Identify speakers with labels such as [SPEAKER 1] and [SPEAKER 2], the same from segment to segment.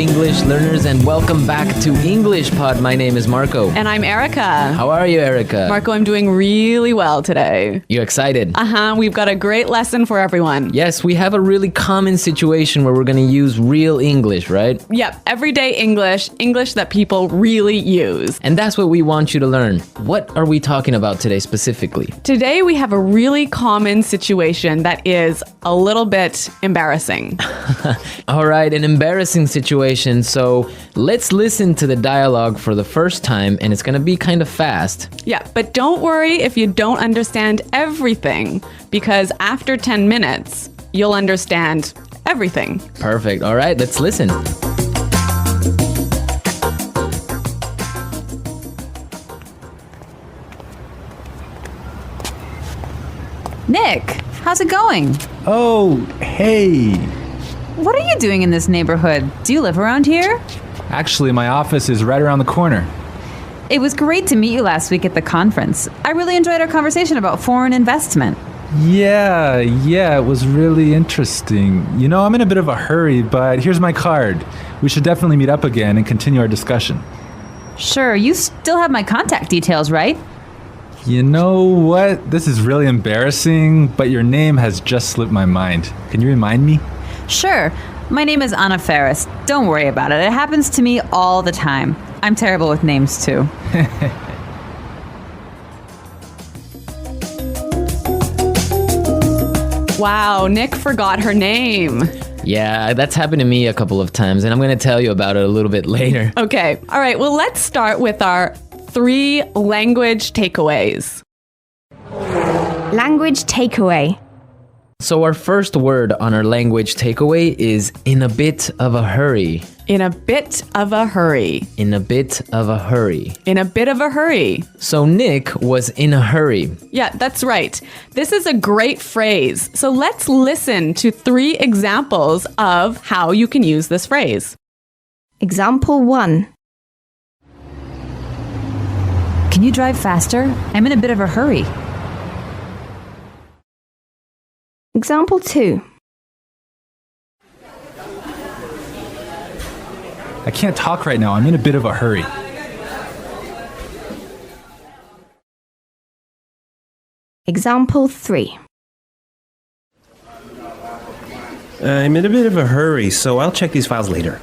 [SPEAKER 1] English learners, and welcome back to English Pod. My name is Marco.
[SPEAKER 2] And I'm Erica.
[SPEAKER 1] How are you, Erica?
[SPEAKER 2] Marco, I'm doing really well today.
[SPEAKER 1] You excited?
[SPEAKER 2] We've got a great lesson for everyone.
[SPEAKER 1] Yes, we have a really common situation where we're going to use real English, right?
[SPEAKER 2] Yep, everyday English that people really use.
[SPEAKER 1] And that's what we want you to learn. What are we talking about today specifically?
[SPEAKER 2] Today we have a really common situation that is a little bit embarrassing.
[SPEAKER 1] All right, an embarrassing situation. So let's listen to the dialogue for the first time, and it's going to be kind of fast.
[SPEAKER 2] Yeah, but don't worry if you don't understand everything, because after 10 minutes, you'll understand everything.
[SPEAKER 1] Perfect. All right, let's listen.
[SPEAKER 3] Nick, how's it going?
[SPEAKER 4] Oh, hey.
[SPEAKER 3] What are you doing in this neighborhood? Do you live around here?
[SPEAKER 4] Actually, my office is right around the corner.
[SPEAKER 3] It was great to meet you last week at the conference. I really enjoyed our conversation about foreign investment.
[SPEAKER 4] Yeah, it was really interesting. You know, I'm in a bit of a hurry, but here's my card. We should definitely meet up again and continue our discussion.
[SPEAKER 3] Sure, you still have my contact details, right?
[SPEAKER 4] You know what? This is really embarrassing, but your name has just slipped my mind. Can you remind me?
[SPEAKER 3] Sure. My name is Anna Ferris. Don't worry about it. It happens to me all the time. I'm terrible with names, too.
[SPEAKER 2] Wow, Nick forgot her name.
[SPEAKER 1] Yeah, that's happened to me a couple of times, and I'm going to tell you about it a little bit later.
[SPEAKER 2] Okay, all right, well, let's start with our 3 language takeaways.
[SPEAKER 5] Language takeaway.
[SPEAKER 1] So our first word on our language takeaway is in a bit of a hurry.
[SPEAKER 2] In a bit of a hurry.
[SPEAKER 1] In a bit of a hurry.
[SPEAKER 2] In a bit of a hurry.
[SPEAKER 1] So Nick was in a hurry.
[SPEAKER 2] Yeah, that's right. This is a great phrase. So let's listen to 3 examples of how you can use this phrase.
[SPEAKER 5] Example 1.
[SPEAKER 3] Can you drive faster? I'm in a bit of a hurry.
[SPEAKER 5] Example 2.
[SPEAKER 4] I can't talk right now. I'm in a bit of a hurry.
[SPEAKER 5] Example 3.
[SPEAKER 6] I'm in a bit of a hurry, so I'll check these files later.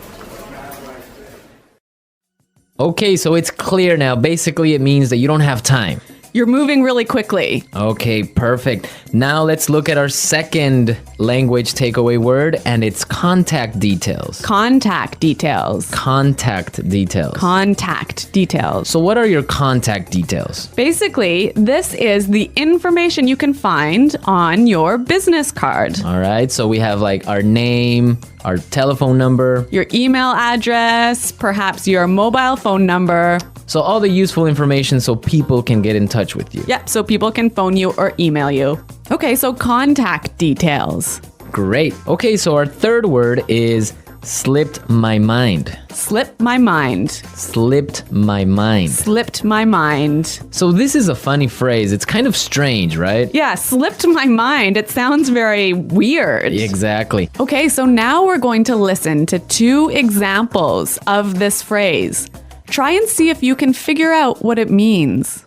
[SPEAKER 1] Okay, so it's clear now. Basically, it means that you don't have time.
[SPEAKER 2] You're moving really quickly.
[SPEAKER 1] Okay, perfect. Now let's look at our second language takeaway word, and it's contact details.
[SPEAKER 2] Contact details.
[SPEAKER 1] Contact details.
[SPEAKER 2] Contact details.
[SPEAKER 1] So what are your contact details?
[SPEAKER 2] Basically, this is the information you can find on your business card.
[SPEAKER 1] All right, so we have like our name, our telephone number,
[SPEAKER 2] Your email address, perhaps your mobile phone number.
[SPEAKER 1] so all the useful information so people can get in touch with you.
[SPEAKER 2] Yeah, so people can phone you or email you. Okay, so contact details.
[SPEAKER 1] Great. Okay, so our third word is slipped my mind.
[SPEAKER 2] Slipped my mind.
[SPEAKER 1] Slipped my mind.
[SPEAKER 2] Slipped my mind.
[SPEAKER 1] So this is a funny phrase. It's kind of strange, right?
[SPEAKER 2] Yeah, slipped my mind. It sounds very weird.
[SPEAKER 1] Exactly.
[SPEAKER 2] Okay, so now we're going to listen to 2 examples of this phrase. Try and see if you can figure out what it means.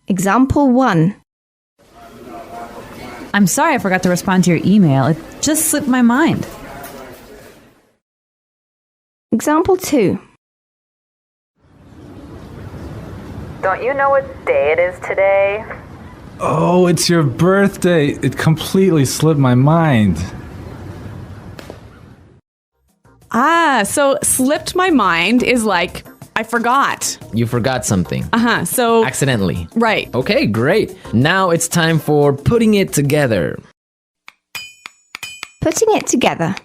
[SPEAKER 5] Example 1.
[SPEAKER 3] I'm sorry I forgot to respond to your email. It just slipped my mind.
[SPEAKER 5] Example 2.
[SPEAKER 7] Don't you know what day it is today?
[SPEAKER 4] Oh, it's your birthday. It completely slipped my mind.
[SPEAKER 2] So slipped my mind is like, I forgot.
[SPEAKER 1] You forgot something.
[SPEAKER 2] So,
[SPEAKER 1] Accidentally.
[SPEAKER 2] right.
[SPEAKER 1] Okay, great. Now it's time for putting it together.
[SPEAKER 5] Putting it together.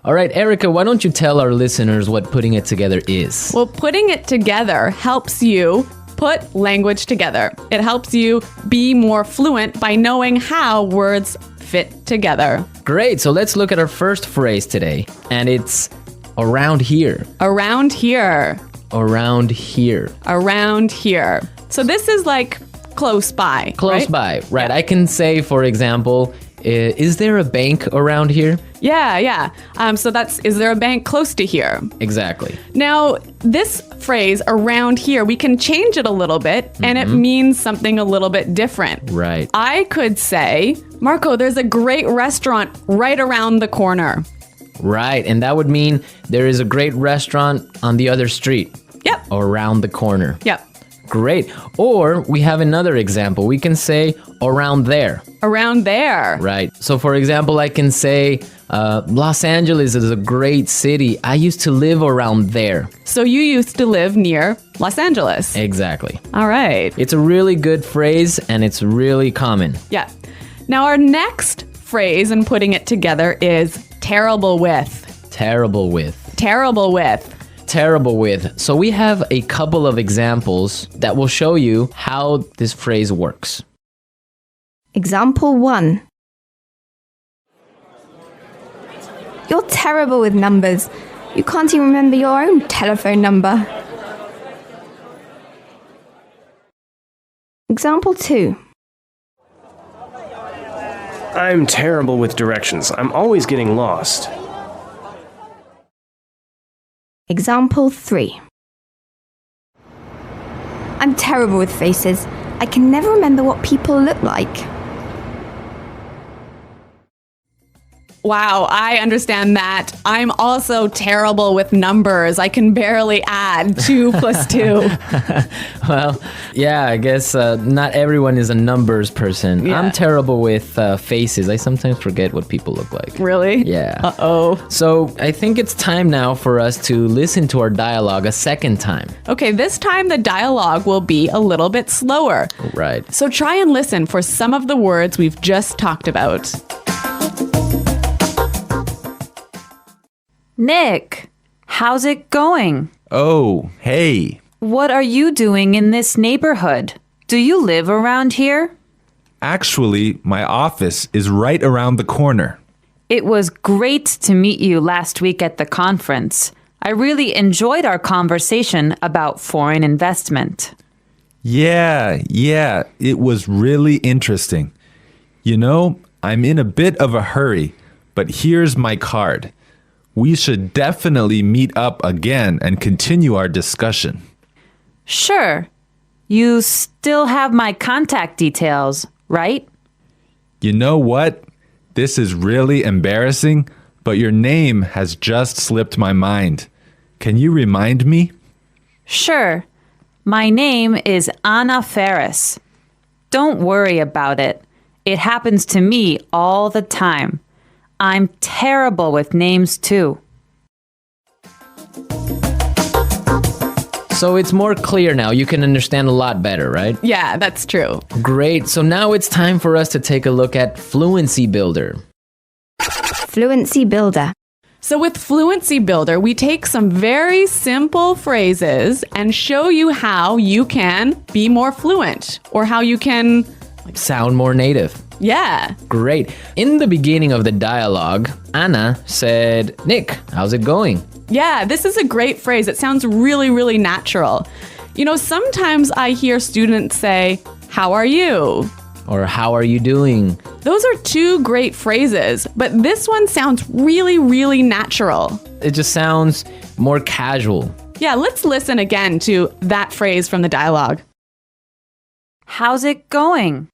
[SPEAKER 1] All right, Erica, why don't you tell our listeners what putting it together is?
[SPEAKER 2] Well, putting it together helps you put language together. It helps you be more fluent by knowing how words fit together.
[SPEAKER 1] Great, so let's look at our first phrase today, and it's around here.
[SPEAKER 2] Around here.
[SPEAKER 1] Around here.
[SPEAKER 2] Around here. So this is like close by.
[SPEAKER 1] Close
[SPEAKER 2] right?
[SPEAKER 1] by, right? I can say, for example, Is there a bank around here?
[SPEAKER 2] Yeah. So that's, is there a bank close to here?
[SPEAKER 1] Exactly.
[SPEAKER 2] Now, this phrase around here, we can change it a little bit and it means something a little bit different.
[SPEAKER 1] Right.
[SPEAKER 2] I could say, Marco, there's a great restaurant right around the corner.
[SPEAKER 1] Right. And that would mean there is a great restaurant on the other street.
[SPEAKER 2] Yep.
[SPEAKER 1] Or around the corner.
[SPEAKER 2] Yep.
[SPEAKER 1] Great. Or we have another example. We can say around there.
[SPEAKER 2] Around there.
[SPEAKER 1] Right. So for example, I can say Los Angeles is a great city. I used to live around there.
[SPEAKER 2] So you used to live near Los Angeles.
[SPEAKER 1] Exactly.
[SPEAKER 2] All right.
[SPEAKER 1] It's a really good phrase and it's really common.
[SPEAKER 2] Yeah. Now our next phrase and putting it together is terrible with.
[SPEAKER 1] Terrible with.
[SPEAKER 2] Terrible with.
[SPEAKER 1] Terrible with. So we have a couple of examples that will show you how this phrase works.
[SPEAKER 5] Example 1. You're terrible with numbers. You can't even remember your own telephone number. Example 2.
[SPEAKER 6] I'm terrible with directions. I'm always getting lost.
[SPEAKER 5] Example 3. I'm terrible with faces. I can never remember what people look like.
[SPEAKER 2] Wow, I understand that. I'm also terrible with numbers. I can barely add 2 plus 2.
[SPEAKER 1] Well, yeah, I guess not everyone is a numbers person.
[SPEAKER 2] Yeah.
[SPEAKER 1] I'm terrible with faces. I sometimes forget what people look like.
[SPEAKER 2] Really?
[SPEAKER 1] Yeah.
[SPEAKER 2] Uh-oh.
[SPEAKER 1] So I think it's time now for us to listen to our dialogue a second time.
[SPEAKER 2] Okay, this time the dialogue will be a little bit slower.
[SPEAKER 1] Right.
[SPEAKER 2] So try and listen for some of the words we've just talked about.
[SPEAKER 3] Nick, how's it going?
[SPEAKER 4] Oh, hey.
[SPEAKER 3] What are you doing in this neighborhood? Do you live around here?
[SPEAKER 4] Actually, my office is right around the corner.
[SPEAKER 3] It was great to meet you last week at the conference. I really enjoyed our conversation about foreign investment.
[SPEAKER 4] Yeah, it was really interesting. You know, I'm in a bit of a hurry, but here's my card. We should definitely meet up again and continue our discussion.
[SPEAKER 3] Sure. You still have my contact details, right?
[SPEAKER 4] You know what? This is really embarrassing, but your name has just slipped my mind. Can you remind me?
[SPEAKER 3] Sure. My name is Anna Ferris. Don't worry about it. It happens to me all the time. I'm terrible with names too.
[SPEAKER 1] So it's more clear now. You can understand a lot better, right?
[SPEAKER 2] Yeah, that's true.
[SPEAKER 1] Great. So now it's time for us to take a look at Fluency Builder.
[SPEAKER 5] Fluency Builder.
[SPEAKER 2] So with Fluency Builder, we take some very simple phrases and show you how you can be more fluent or how you can,
[SPEAKER 1] Sound more native.
[SPEAKER 2] yeah.
[SPEAKER 1] Great. In the beginning of the dialogue, Anna said, Nick, how's it going?
[SPEAKER 2] Yeah, this is a great phrase. It sounds really, really natural. You know, sometimes I hear students say, how are you?
[SPEAKER 1] Or how are you doing?
[SPEAKER 2] Those are 2 great phrases, but this one sounds really, really natural.
[SPEAKER 1] It just sounds more casual.
[SPEAKER 2] Yeah, let's listen again to that phrase from the dialogue.
[SPEAKER 3] How's it going?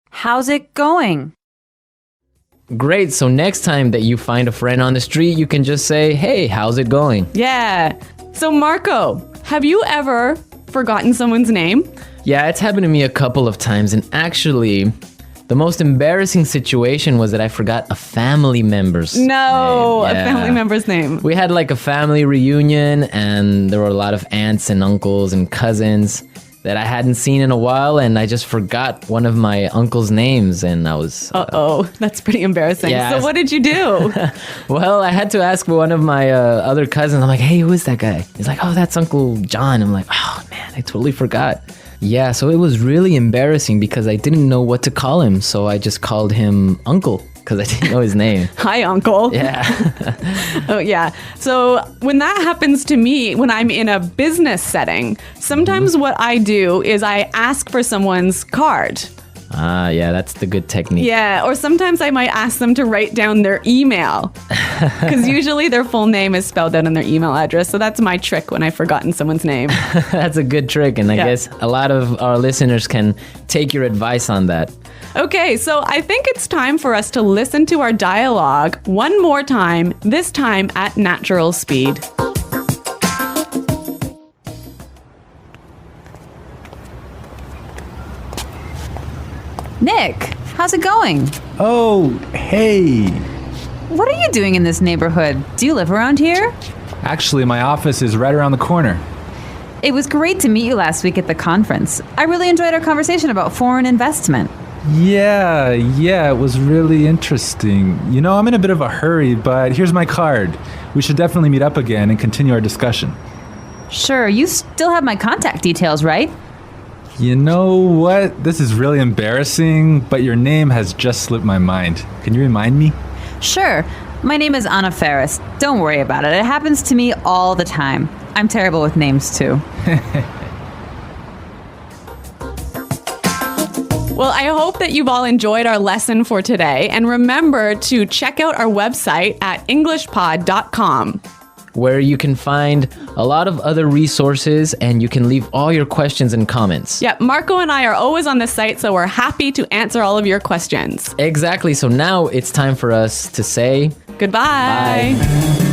[SPEAKER 3] How's it going?
[SPEAKER 1] Great. So next time that you find a friend on the street, you can just say, hey, how's it going?
[SPEAKER 2] Yeah. So Marco, have you ever forgotten someone's name?
[SPEAKER 1] Yeah, it's happened to me a couple of times. And actually, the most embarrassing situation was that I forgot a family member's name.
[SPEAKER 2] No, a
[SPEAKER 1] Yeah.
[SPEAKER 2] family member's name.
[SPEAKER 1] We had like a family reunion and there were a lot of aunts and uncles and cousins that I hadn't seen in a while, and I just forgot one of my uncle's names, and I was...
[SPEAKER 2] Uh-oh, that's pretty embarrassing.
[SPEAKER 1] Yeah.
[SPEAKER 2] So what did you do?
[SPEAKER 1] Well, I had to ask one of my other cousins. I'm like, hey, who is that guy? He's like, oh, that's Uncle John. I'm like, oh, man, I totally forgot. Yeah, so it was really embarrassing because I didn't know what to call him, so I just called him Uncle because I didn't know his name.
[SPEAKER 2] Hi, Uncle.
[SPEAKER 1] Yeah.
[SPEAKER 2] Oh, yeah. So when that happens to me, when I'm in a business setting, sometimes what I do is I ask for someone's card.
[SPEAKER 1] Ah, yeah, that's the good technique.
[SPEAKER 2] Yeah, or sometimes I might ask them to write down their email because usually their full name is spelled out in their email address. So that's my trick when I've forgotten someone's name.
[SPEAKER 1] That's a good trick, and I guess a lot of our listeners can take your advice on that.
[SPEAKER 2] Okay, so I think it's time for us to listen to our dialogue one more time, this time at natural speed.
[SPEAKER 3] Nick, how's it going?
[SPEAKER 4] Oh, hey.
[SPEAKER 3] What are you doing in this neighborhood? Do you live around here?
[SPEAKER 4] Actually, my office is right around the corner.
[SPEAKER 3] It was great to meet you last week at the conference. I really enjoyed our conversation about foreign investment.
[SPEAKER 4] Yeah, it was really interesting. You know, I'm in a bit of a hurry, but here's my card. We should definitely meet up again and continue our discussion.
[SPEAKER 3] Sure, you still have my contact details, right?
[SPEAKER 4] You know what? This is really embarrassing, but your name has just slipped my mind. Can you remind me?
[SPEAKER 3] Sure. My name is Anna Ferris. Don't worry about it. It happens to me all the time. I'm terrible with names, too.
[SPEAKER 2] Well, I hope that you've all enjoyed our lesson for today. And remember to check out our website at englishpod.com,
[SPEAKER 1] where you can find a lot of other resources and you can leave all your questions and comments.
[SPEAKER 2] Yeah, Marco and I are always on the site, so we're happy to answer all of your questions.
[SPEAKER 1] Exactly. So now it's time for us to say
[SPEAKER 2] Goodbye.
[SPEAKER 1] bye.